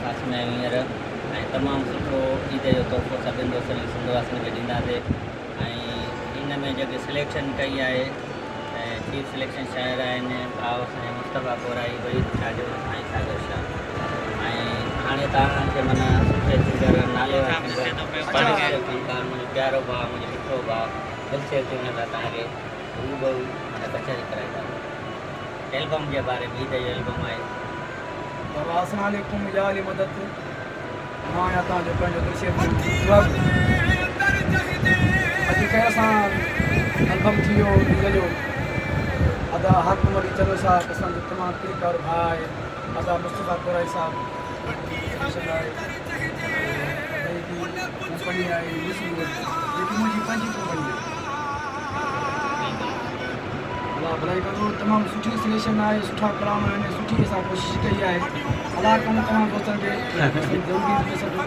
ख़ासि में हींअर ऐं तमामु सुठो ईद जो तोहफ़ो सभिनी दोस्तनि सिंधवासियुनि खे ॾींदासीं। ऐं इन में जेके सिलेक्शन कई आहे ऐं चीफ सिलेक्शन शायर आहिनि भाउ असांजा मुस्तफ़ा कोराई वरी शागिर्द साईं सागर शाह। ऐं हाणे तव्हांखे माना सुठे सिंगर नाले फनकार मुंहिंजो प्यारो भाउ मुंहिंजो मिठो भाउ दिलि से हुन लाइ तव्हांखे रूबरू माना कचहरी कराईंदा। एल्बम जे बारे में ईद जो एल्बम आहे। अस्सलाम वालेकुम या अली मदद मां या तव्हांजो पंहिंजो दिलि से अॼु कंहिं असां एल्बम थी वियो ईद जो अदा हाकिम अली चलो साहब असांजो तमामु प्रियकार भाउ आहे। अदा मुस्तफ़ा कोराई साहब कंपनी आहे जेकी मुंहिंजी पंहिंजी कंपनी आहे। अलाह भलाई करो तमामु सुठी सिलेक्शन आहे सुठा कलाम आहिनि सुठी असां कोशिशि कई आहे। अलाह कमु तमामु दोस्तनि खे ज़रूरी थी सघे।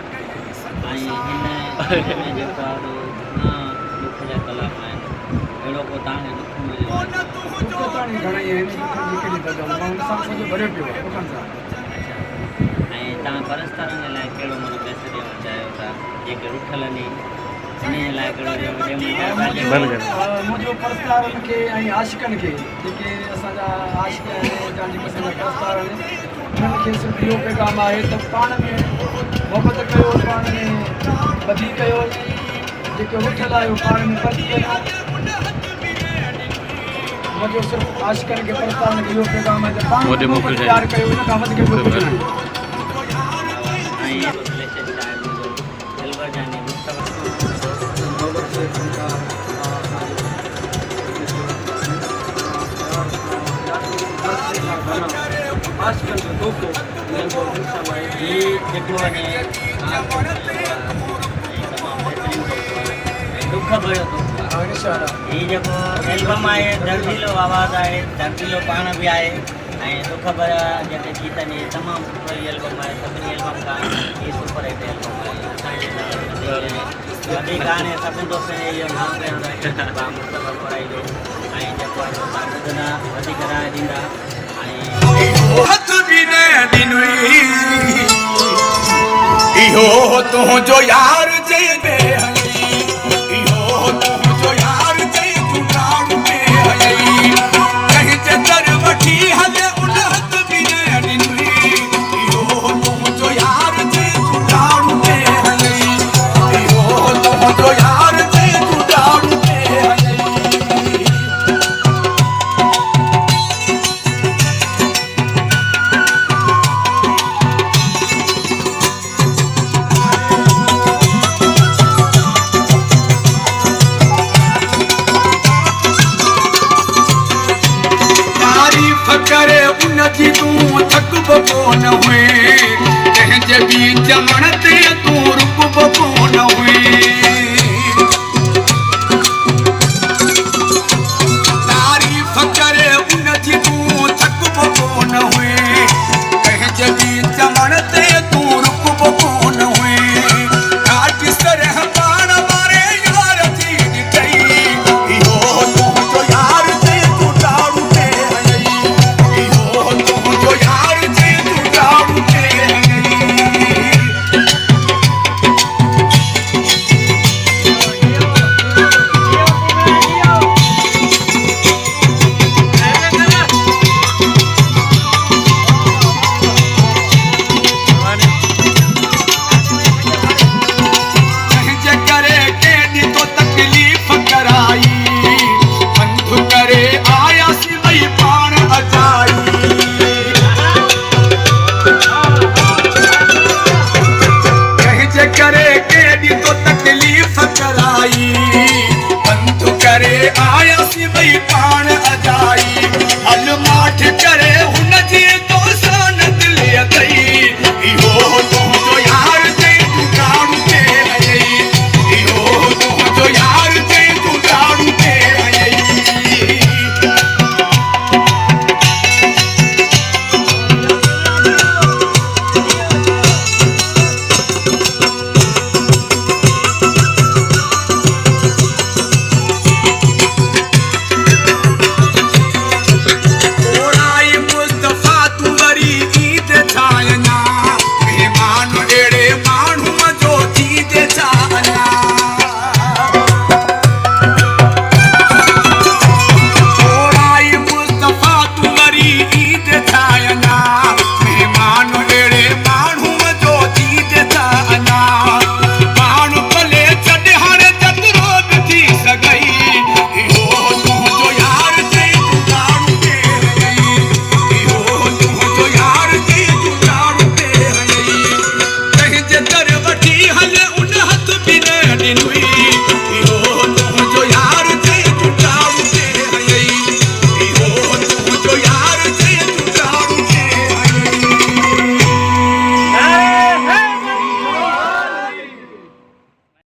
ऐं हिन में जेका दुख जा कलाम आहिनि अहिड़ो को तव्हांखे दुख मिलियो दुख त हाणे घणेई आहिनि दुखनि जी कहिड़ी था ॻाल्हि मां हुन सां सॼो भरियो पियो आहे दुखनि सां। ऐं तव्हां परस्तारनि लाइ कहिड़ो माना मैसेज ॾियणु चाहियो था जेके रुठल नी इन लाइ कहिड़ो मुंहिंजो परस्तारनि खे ऐं आशिक़नि खे जेके असांजा आशिक़ आहिनि तव्हांजी पसंदि जा परस्तार आहिनि उन्हनि खे सिर्फ़ु इहो पैगाम आहे त पाण में मोहबत कयो पाण में ॿधी कयो जेके रुठल आहियो पाण में ॿधी कयो। मुंहिंजो सिर्फ़ु आशिक़नि खे परस्तारनि खे इहो पैगाम आहे त पाण में प्यारु कयो इन खां वधीक ॿियो कुझु न आहे। आजकल दोस्तों दुख भरियो ही जेको एल्बम आहे दर्दीलो आवाज़ आहे दर्दीलो पाण बि आहे ऐं दुख भरिया जेके गीत आहिनि तमामु सुठो ई एल्बम आहे। सभिनी एल्बम खां ही सुपर हिट एल्बम आहे। असांजे वधीक हाणे सभिनी दोस्तनि इहो नाम कयो भाउ मुस्तफ़ा कोराई जो ऐं जेको आहे तव्हां ॿुधंदा वधीक राय ॾींदा। इहो तुंहिंजो यार जे इहो तुंहिंजो यार जे गुनाह में कहीं जे दर वठी हले उन हथ बि न ॾिनई। इहो तुंहिंजो यार जे गुनाह में इहो तुंहिंजो यार जे गुनाह में करे उन जी तूं थक कोन हुए कंहिंजे बि चवण